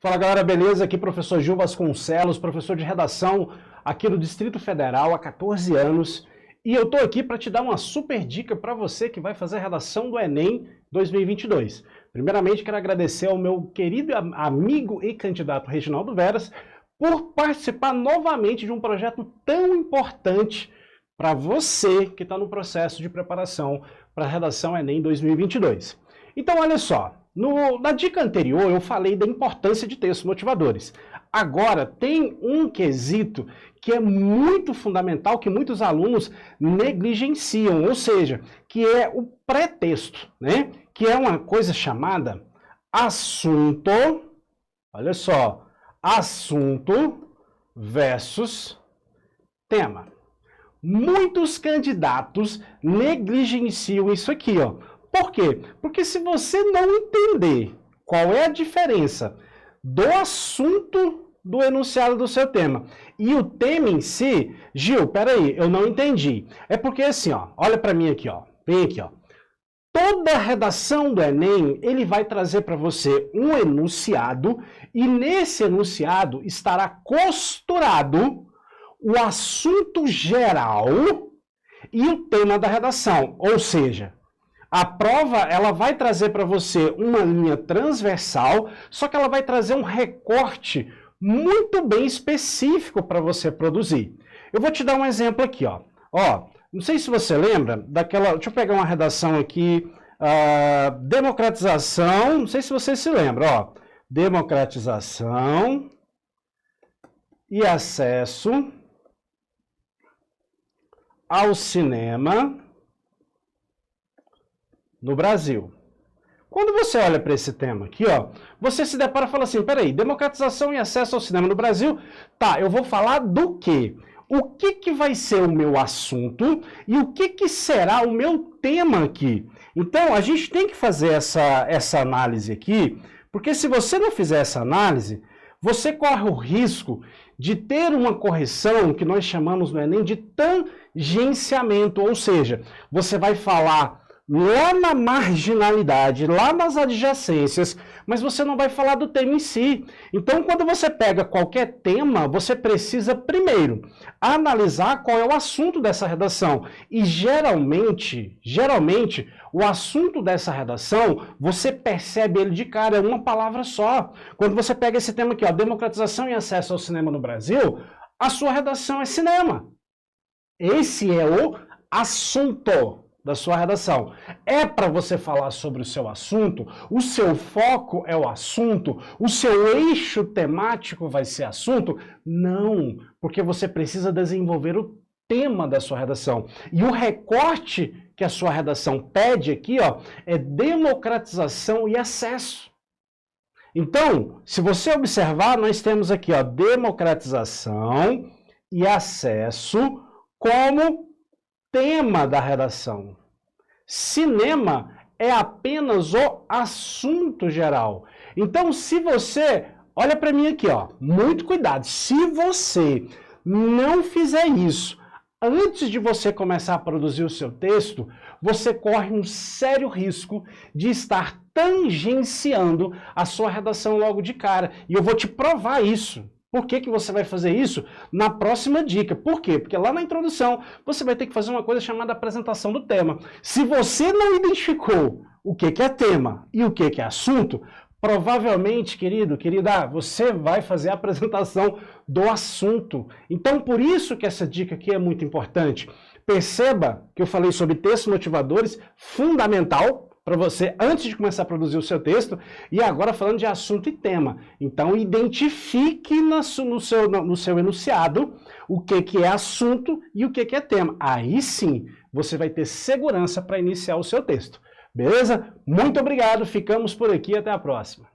Fala galera, beleza? Aqui professor Gil Vasconcelos, professor de redação aqui do Distrito Federal há 14 anos. E eu tô aqui para te dar uma super dica para você que vai fazer a redação do Enem 2022. Primeiramente, quero agradecer ao meu querido amigo e candidato Reginaldo Veras por participar novamente de um projeto tão importante para você que está no processo de preparação para a redação Enem 2022. Então, olha só. Na dica anterior, eu falei da importância de textos motivadores. Agora, tem um quesito que é muito fundamental, que muitos alunos negligenciam, ou seja, que é o pré-texto, né? Que é uma coisa chamada assunto, olha só, assunto versus tema. Muitos candidatos negligenciam isso aqui, ó. Por quê? Porque se você não entender qual é a diferença do assunto do enunciado do seu tema e o tema em si, Gil, peraí, eu não entendi. É porque assim, ó, olha para mim aqui, ó, vem aqui, ó. Toda redação do Enem, ele vai trazer para você um enunciado e nesse enunciado estará costurado o assunto geral e o tema da redação, ou seja, a prova, ela vai trazer para você uma linha transversal, só que ela vai trazer um recorte muito bem específico para você produzir. Eu vou te dar um exemplo aqui, ó. Ó, não sei se você lembra daquela... Deixa eu pegar uma redação aqui. Democratização, não sei se você se lembra, ó. Democratização e acesso ao cinema no Brasil. Quando você olha para esse tema aqui, ó, você se depara e fala assim, peraí, democratização e acesso ao cinema no Brasil, tá, eu vou falar do quê? O que vai ser o meu assunto e o que será o meu tema aqui? Então, a gente tem que fazer essa análise aqui, porque se você não fizer essa análise, você corre o risco de ter uma correção que nós chamamos no Enem de tangenciamento, ou seja, você vai falar lá na marginalidade, lá nas adjacências, mas você não vai falar do tema em si. Então, quando você pega qualquer tema, você precisa, primeiro, analisar qual é o assunto dessa redação. E, geralmente, o assunto dessa redação, você percebe ele de cara, é uma palavra só. Quando você pega esse tema aqui, ó, democratização e acesso ao cinema no Brasil, a sua redação é cinema. Esse é o assunto da sua redação. É para você falar sobre o seu assunto, o seu foco é o assunto, o seu eixo temático vai ser assunto? Não, porque você precisa desenvolver o tema da sua redação. E o recorte que a sua redação pede aqui, ó, é democratização e acesso. Então, se você observar, nós temos aqui, ó, democratização e acesso como tema da redação. Cinema é apenas o assunto geral. Então, se você... Olha para mim aqui, ó. Muito cuidado. Se você não fizer isso antes de você começar a produzir o seu texto, você corre um sério risco de estar tangenciando a sua redação logo de cara. E eu vou te provar isso. Por que você vai fazer isso? Na próxima dica. Por quê? Porque lá na introdução você vai ter que fazer uma coisa chamada apresentação do tema. Se você não identificou o que é tema e o que é assunto, provavelmente, querida, você vai fazer a apresentação do assunto. Então, por isso que essa dica aqui é muito importante. Perceba que eu falei sobre textos motivadores, fundamental para você antes de começar a produzir o seu texto, e agora falando de assunto e tema. Então, identifique no seu enunciado o que é assunto e o que é tema. Aí sim, você vai ter segurança para iniciar o seu texto. Beleza? Muito obrigado, ficamos por aqui, até a próxima.